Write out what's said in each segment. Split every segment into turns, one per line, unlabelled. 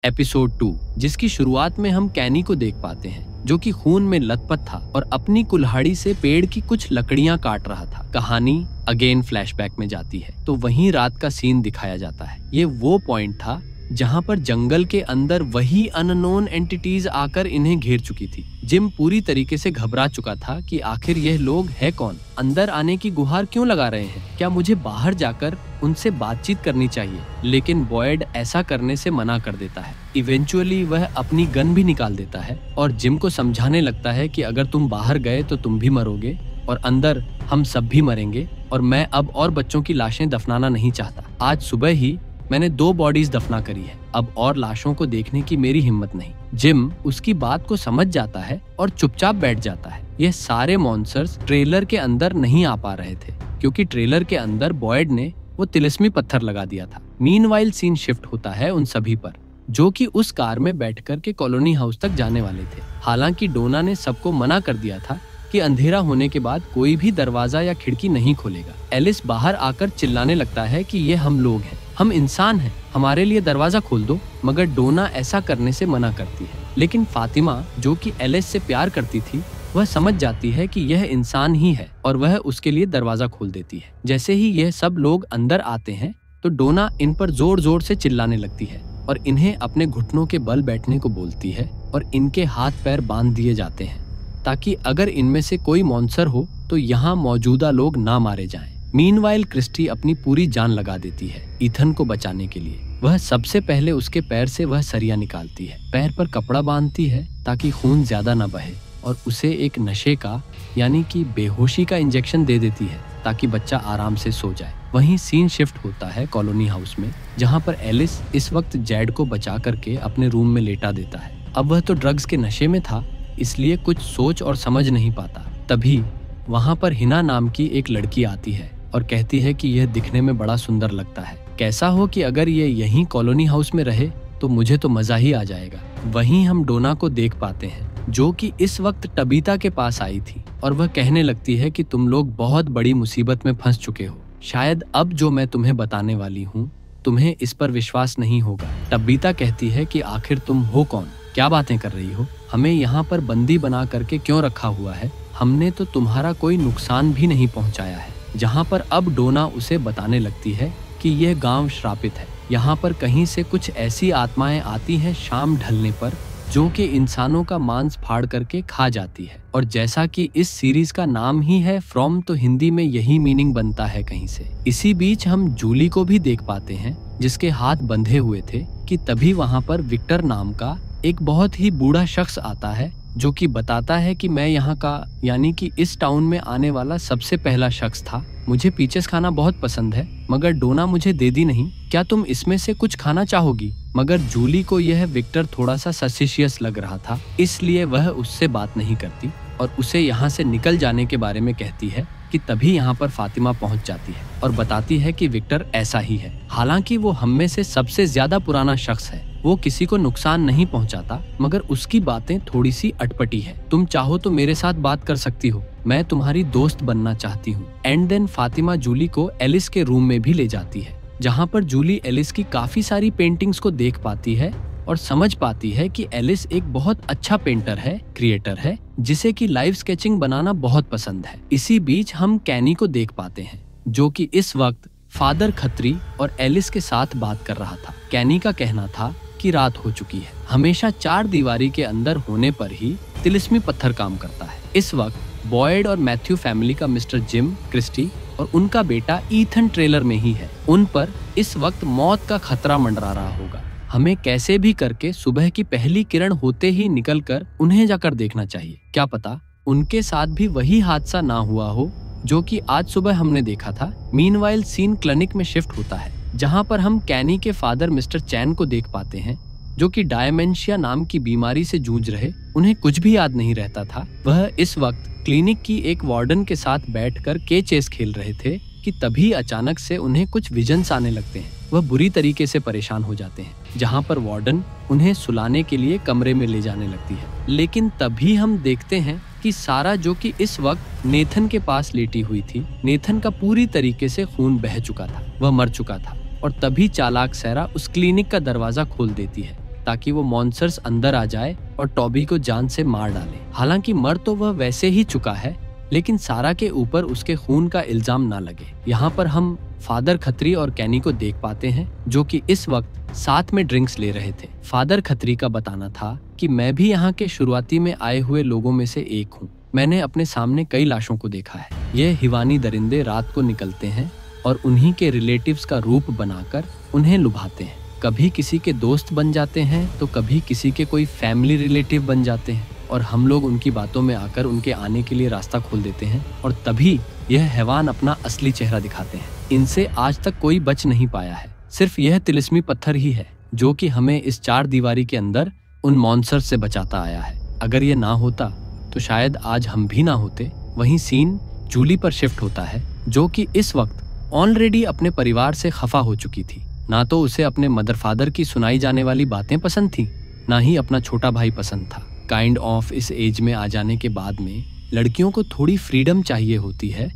Episode 2, जिसकी शुरुआत में हम कैनी को देख पाते हैं जो कि खून में लथपथ था और अपनी कुल्हाड़ी से पेड़ की कुछ लकड़ियां काट रहा था। कहानी अगेन फ्लैशबैक में जाती है तो वहीं रात का सीन दिखाया जाता है। ये वो पॉइंट था जहां पर जंगल के अंदर वही अननोन एंटिटीज आकर इन्हें घेर चुकी थी। जिम पूरी तरीके से घबरा चुका था कि आखिर यह लोग है कौन, अंदर आने की गुहार क्यों लगा रहे हैं, क्या मुझे बाहर जाकर उनसे बातचीत करनी चाहिए। लेकिन बॉयड ऐसा करने से मना कर देता है। इवेंचुअली वह अपनी गन भी निकाल देता है और जिम को समझाने लगता है कि अगर तुम बाहर गए तो तुम भी मरोगे और अंदर हम सब भी मरेंगे और मैं अब और बच्चों की लाशें दफनाना नहीं चाहता। आज सुबह ही मैंने 2 बॉडीज दफना करी है, अब और लाशों को देखने की मेरी हिम्मत नहीं। जिम उसकी बात को समझ जाता है और चुपचाप बैठ जाता है। ये सारे मॉन्स्टर्स ट्रेलर के अंदर नहीं आ पा रहे थे क्योंकि ट्रेलर के अंदर बॉयड ने वो तिलिस्मी पत्थर लगा दिया था। मीनवाइल सीन शिफ्ट होता है उन सभी पर जो कि उस कार में बैठकर के कॉलोनी हाउस तक जाने वाले थे। हालांकि डोना ने सबको मना कर दिया था कि अंधेरा होने के बाद कोई भी दरवाजा या खिड़की नहीं खोलेगा। एलिस बाहर आकर चिल्लाने लगता है कि ये हम लोग हैं, हम इंसान हैं, हमारे लिए दरवाजा खोल दो। मगर डोना ऐसा करने से मना करती है। लेकिन फातिमा जो कि एलिस से प्यार करती थी वह समझ जाती है कि यह इंसान ही है और वह उसके लिए दरवाजा खोल देती है। जैसे ही यह सब लोग अंदर आते हैं तो डोना इन पर जोर जोर से चिल्लाने लगती है और इन्हें अपने घुटनों के बल बैठने को बोलती है और इनके हाथ पैर बांध दिए जाते हैं ताकि अगर इनमें से कोई मॉन्स्टर हो तो यहाँ मौजूदा लोग ना मारे जाएं। मीनवाइल क्रिस्टी अपनी पूरी जान लगा देती है ईथन को बचाने के लिए। वह सबसे पहले उसके पैर से वह सरिया निकालती है, पैर पर कपड़ा बांधती है ताकि खून ज्यादा न बहे और उसे एक नशे का यानी कि बेहोशी का इंजेक्शन दे देती है ताकि बच्चा आराम से सो जाए। वहीं सीन शिफ्ट होता है कॉलोनी हाउस में जहाँ पर एलिस इस वक्त जैड को बचा करके अपने रूम में लेटा देता है। अब वह तो ड्रग्स के नशे में था इसलिए कुछ सोच और समझ नहीं पाता। तभी वहाँ पर हिना नाम की एक लड़की आती है और कहती है कि यह दिखने में बड़ा सुंदर लगता है, कैसा हो कि अगर ये यहीं कॉलोनी हाउस में रहे तो मुझे तो मजा ही आ जाएगा। वहीं हम डोना को देख पाते हैं जो कि इस वक्त टबीता के पास आई थी और वह कहने लगती है कि तुम लोग बहुत बड़ी मुसीबत में फंस चुके हो। शायद अब जो मैं तुम्हें बताने वाली हूँ तुम्हें इस पर विश्वास नहीं होगा। टबीता कहती है कि आखिर तुम हो कौन, क्या बातें कर रही हो, हमें यहाँ पर बंदी बना करके क्यों रखा हुआ है, हमने तो तुम्हारा कोई नुकसान भी नहीं पहुँचाया है। जहाँ पर अब डोना उसे बताने लगती है कि यह गांव श्रापित है, यहाँ पर कहीं से कुछ ऐसी आत्माएं आती हैं शाम ढलने पर जो कि इंसानों का मांस फाड़ करके खा जाती है। और जैसा कि इस सीरीज का नाम ही है फ्रॉम, तो हिंदी में यही मीनिंग बनता है कहीं से। इसी बीच हम जूली को भी देख पाते हैं जिसके हाथ बंधे हुए थे कि तभी वहाँ पर विक्टर नाम का एक बहुत ही बूढ़ा शख्स आता है जो कि बताता है कि मैं यहाँ का यानी कि इस टाउन में आने वाला सबसे पहला शख्स था। मुझे पीचेस खाना बहुत पसंद है मगर डोना मुझे दे दी नहीं, क्या तुम इसमें से कुछ खाना चाहोगी। मगर जूली को यह विक्टर थोड़ा सा सस्पिशियस लग रहा था इसलिए वह उससे बात नहीं करती और उसे यहाँ से निकल जाने के बारे में कहती है कि तभी यहाँ पर फातिमा पहुँच जाती है और बताती है कि विक्टर ऐसा ही है। हालांकि वो हम में से सबसे ज्यादा पुराना शख्स है, वो किसी को नुकसान नहीं पहुंचाता मगर उसकी बातें थोड़ी सी अटपटी है। तुम चाहो तो मेरे साथ बात कर सकती हो, मैं तुम्हारी दोस्त बनना चाहती हूँ। एंड देन फातिमा जूली को एलिस के रूम में भी ले जाती है जहाँ पर जूली एलिस की काफी सारी पेंटिंग्स को देख पाती है और समझ पाती है कि एलिस एक बहुत अच्छा पेंटर है, क्रिएटर है जिसे कि लाइव स्केचिंग बनाना बहुत पसंद है। इसी बीच हम कैनी को देख पाते हैं जो कि इस वक्त फादर खत्री और एलिस के साथ बात कर रहा था। कैनी का कहना था कि रात हो चुकी है, हमेशा 4 दीवारी के अंदर होने पर ही तिलिस्मी पत्थर काम करता है। इस वक्त बॉयड और मैथ्यू फैमिली का मिस्टर जिम, क्रिस्टी और उनका बेटा ईथन ट्रेलर में ही है। उन पर इस वक्त मौत का खतरा मंडरा रहा होगा। हमें कैसे भी करके सुबह की पहली किरण होते ही निकलकर उन्हें जाकर देखना चाहिए, क्या पता उनके साथ भी वही हादसा ना हुआ हो जो कि आज सुबह हमने देखा था। मीनवाइल सीन क्लिनिक में शिफ्ट होता है जहाँ पर हम कैनी के फादर मिस्टर चैन को देख पाते हैं जो कि डायमेंशिया नाम की बीमारी से जूझ रहे, उन्हें कुछ भी याद नहीं रहता था। वह इस वक्त क्लिनिक की एक वार्डन के साथ बैठकर के चेस खेल रहे थे कि तभी अचानक से उन्हें कुछ विजन्स आने लगते हैं। वह बुरी तरीके से परेशान हो जाते हैं जहाँ पर वार्डन उन्हें सुलाने के लिए कमरे में ले जाने लगती है। लेकिन तभी हम देखते हैं कि सारा जो कि इस वक्त नेथन के पास लेटी हुई थी, नेथन का पूरी तरीके से खून बह चुका था, वह मर चुका था। और तभी चालाक सैरा उस क्लिनिक का दरवाजा खोल देती है ताकि वो मॉन्स्टर्स अंदर आ जाए और टॉबी को जान से मार डाले। हालांकि मर तो वह वैसे ही चुका है, लेकिन सारा के ऊपर उसके खून का इल्जाम ना लगे। यहाँ पर हम फादर खत्री और कैनी को देख पाते हैं, जो कि इस वक्त साथ में ड्रिंक्स ले रहे थे। फादर खत्री का बताना था कि मैं भी यहाँ के शुरुआती में आए हुए लोगों में से एक हूँ। मैंने अपने सामने कई लाशों को देखा है। ये हिवानी दरिंदे रात को निकलते हैं और उन्हीं के रिलेटिव्स का रूप बनाकर उन्हें लुभाते हैं। कभी किसी के दोस्त बन जाते हैं तो कभी किसी के कोई फैमिली रिलेटिव बन जाते हैं, और हम लोग उनकी बातों में आकर उनके आने के लिए रास्ता खोल देते हैं, और तभी यह हैवान अपना असली चेहरा दिखाते हैं। इनसे आज तक कोई बच नहीं पाया है। सिर्फ यह तिलिस्मी पत्थर ही है जो कि हमें इस चार दीवारी के अंदर उन मॉन्स्टर से बचाता आया है। अगर ये ना होता तो शायद आज हम भी ना होते। वहीं सीन जूली पर शिफ्ट होता है, जो कि इस वक्त ऑलरेडी अपने परिवार से खफा हो चुकी थी। ना तो उसे अपने मदर फादर की सुनाई जाने वाली बातें पसंद थी, ना ही अपना छोटा भाई पसंद था। काइंड ऑफ इस एज में आ जाने के बाद में लड़कियों को थोड़ी फ्रीडम चाहिए होती है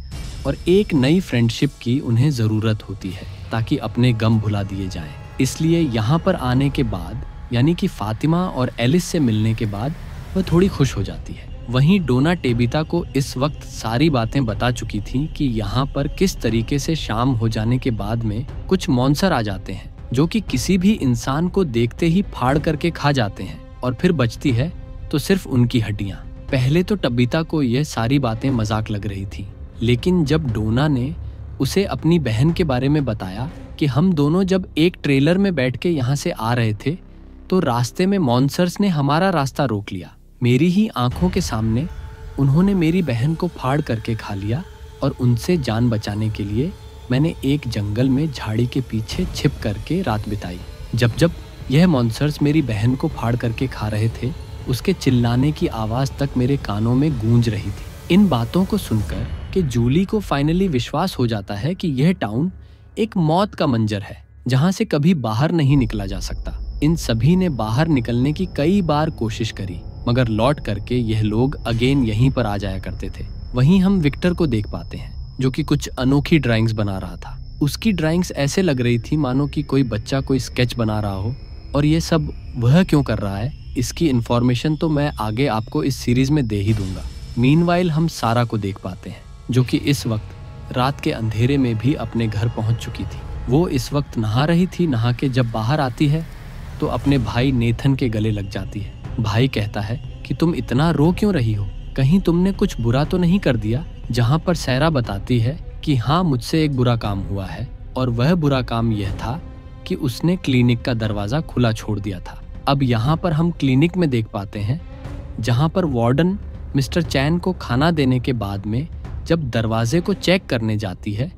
और एक नई फ्रेंडशिप की उन्हें ज़रूरत होती है ताकि अपने गम भुला दिए जाएं। इसलिए यहाँ पर आने के बाद, यानी कि फातिमा और एलिस से मिलने के बाद, वह थोड़ी खुश हो जाती है। वहीं डोना टेबिता को इस वक्त सारी बातें बता चुकी थी कि यहाँ पर किस तरीके से शाम हो जाने के बाद में कुछ मॉन्स्टर आ जाते हैं जो कि किसी भी इंसान को देखते ही फाड़ करके खा जाते हैं, और फिर बचती है तो सिर्फ उनकी हड्डियां। पहले तो टबिता को यह सारी बातें मजाक लग रही थी, लेकिन जब डोना ने उसे अपनी बहन के बारे में बताया कि हम दोनों जब एक ट्रेलर में बैठ के यहाँ से आ रहे थे तो रास्ते में मॉन्स्टर्स ने हमारा रास्ता रोक लिया। मेरी ही आंखों के सामने उन्होंने मेरी बहन को फाड़ करके खा लिया, और उनसे जान बचाने के लिए मैंने एक जंगल में झाड़ी के पीछे छिप करके रात बिताई। जब जब यह मॉन्स्टर्स मेरी बहन को फाड़ करके खा रहे थे, उसके चिल्लाने की आवाज़ तक मेरे कानों में गूंज रही थी। इन बातों को सुनकर कि जूली को फाइनली विश्वास हो जाता है कि यह टाउन एक मौत का मंजर है जहाँ से कभी बाहर नहीं निकला जा सकता। इन सभी ने बाहर निकलने की कई बार कोशिश करी, मगर लौट करके यह लोग अगेन यहीं पर आ जाया करते थे। वहीं हम विक्टर को देख पाते हैं, जो कि कुछ अनोखी ड्राइंग्स बना रहा था। उसकी ड्राइंग्स ऐसे लग रही थी मानो कि कोई बच्चा कोई स्केच बना रहा हो, और ये सब वह क्यों कर रहा है, इसकी इन्फॉर्मेशन तो मैं आगे आपको इस सीरीज में दे ही दूंगा। मीनवाइल हम सारा को देख पाते हैं, जो कि इस वक्त रात के अंधेरे में भी अपने घर पहुंच चुकी थी। वो इस वक्त नहा रही थी। नहा के जब बाहर आती है तो अपने भाई नेथन के गले लग जाती है। भाई कहता है कि तुम इतना रो क्यों रही हो, कहीं तुमने कुछ बुरा तो नहीं कर दिया। जहाँ पर सैरा बताती है कि हाँ, मुझसे एक बुरा काम हुआ है, और वह बुरा काम यह था कि उसने क्लिनिक का दरवाज़ा खुला छोड़ दिया था। अब यहाँ पर हम क्लिनिक में देख पाते हैं, जहाँ पर वार्डन मिस्टर चैन को खाना देने के बाद में जब दरवाजे को चेक करने जाती है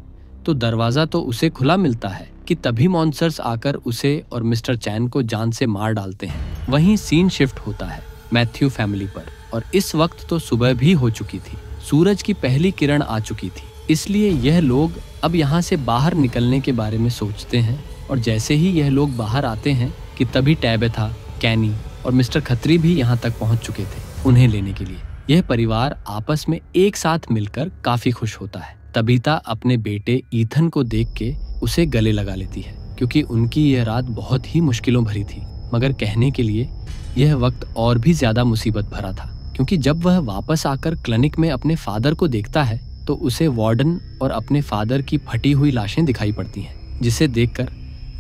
तो दरवाज़ा तो उसे खुला मिलता है कि तभी मॉन्स्टर्स आकर उसे और मिस्टर चैन को जान से मार डालते हैं। वहीं सीन शिफ्ट होता है मैथ्यू फैमिली पर, और इस वक्त तो सुबह भी हो चुकी थी। सूरज की पहली किरण आ चुकी थी, इसलिए यह लोग अब यहाँ से बाहर निकलने के बारे में सोचते हैं। और जैसे ही यह लोग बाहर आते हैं कि तभी टैबेथा, कैनी और मिस्टर खत्री भी यहाँ तक पहुँच चुके थे उन्हें लेने के लिए। यह परिवार आपस में एक साथ मिलकर काफी खुश होता है। तबीता अपने बेटे ईथन को देख के उसे गले लगा लेती है, क्योंकि उनकी यह रात बहुत ही मुश्किलों भरी थी। मगर कहने के लिए यह वक्त और भी ज्यादा मुसीबत भरा था, क्योंकि जब वह वापस आकर क्लिनिक में अपने फादर को देखता है तो उसे वार्डन और अपने फादर की फटी हुई लाशें दिखाई पड़ती हैं, जिसे देखकर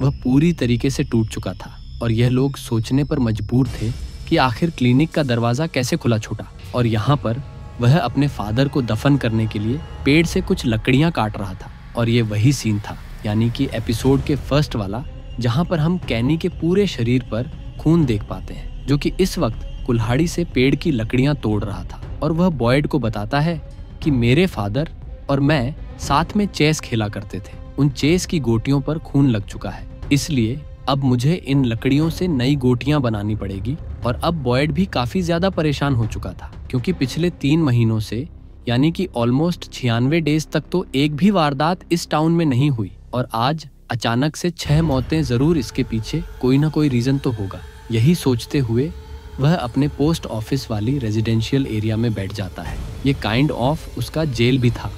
वह पूरी तरीके से टूट चुका था। और यह लोग सोचने पर मजबूर थे कि आखिर क्लिनिक का दरवाजा कैसे खुला छूटा। और यहाँ पर वह अपने फादर को दफन करने के लिए पेड़ से कुछ लकड़ियाँ काट रहा था। और ये वही सीन था, यानी कि एपिसोड के फर्स्ट वाला, जहाँ पर हम कैनी के पूरे शरीर पर खून देख पाते हैं, जो कि इस वक्त कुल्हाड़ी से पेड़ की लकड़ियाँ तोड़ रहा था। और वह बॉयड को बताता है कि मेरे फादर और मैं साथ में चेस खेला करते थे, उन चेस की गोटियों पर खून लग चुका है, इसलिए अब मुझे इन लकड़ियों से नई गोटियां बनानी पड़ेगी। और अब बॉयड भी काफी ज्यादा परेशान हो चुका था, क्योंकि पिछले 3 महीनों से, यानी कि ऑलमोस्ट 96 डेज तक तो एक भी वारदात इस टाउन में नहीं हुई, और आज अचानक से 6 मौतें जरूर इसके पीछे कोई ना कोई रीजन तो होगा। यही सोचते हुए वह अपने पोस्ट ऑफिस वाली रेजिडेंशियल एरिया में बैठ जाता है। ये काइंड ऑफ उसका जेल भी था।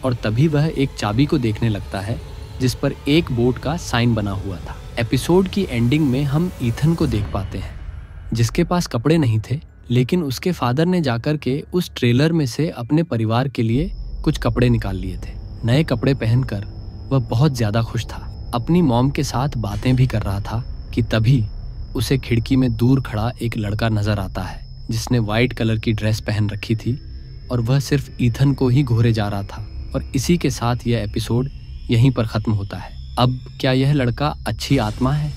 और तभी वह एक चाबी को देखने लगता है जिस पर एक बोट का साइन बना हुआ था। एपिसोड की एंडिंग में हम ईथन को देख पाते हैं, जिसके पास कपड़े नहीं थे, लेकिन उसके फादर ने जाकर के उस ट्रेलर में से अपने परिवार के लिए कुछ कपड़े निकाल लिए थे। नए कपड़े पहनकर वह बहुत ज्यादा खुश था। अपनी मॉम के साथ बातें भी कर रहा था कि तभी उसे खिड़की में दूर खड़ा एक लड़का नजर आता है, जिसने व्हाइट कलर की ड्रेस पहन रखी थी और वह सिर्फ ईथन को ही घूरे जा रहा था। और इसी के साथ यह एपिसोड यहीं पर खत्म होता है। अब क्या यह लड़का अच्छी आत्मा है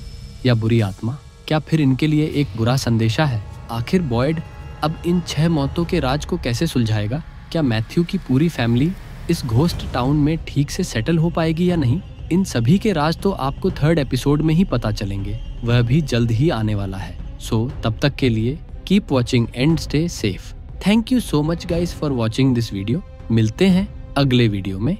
या बुरी आत्मा? क्या फिर इनके लिए एक बुरा संदेशा है? आखिर बॉयड अब इन 6 मौतों के राज को कैसे सुलझाएगा? क्या मैथ्यू की पूरी फैमिली इस घोस्ट टाउन में ठीक से सेटल हो पाएगी या नहीं? इन सभी के राज तो आपको 3rd एपिसोड में ही पता चलेंगे, वह भी जल्द ही आने वाला है। सो तब तक के लिए keep watching and stay safe. Thank you so much guys for watching this video. मिलते हैं अगले वीडियो में।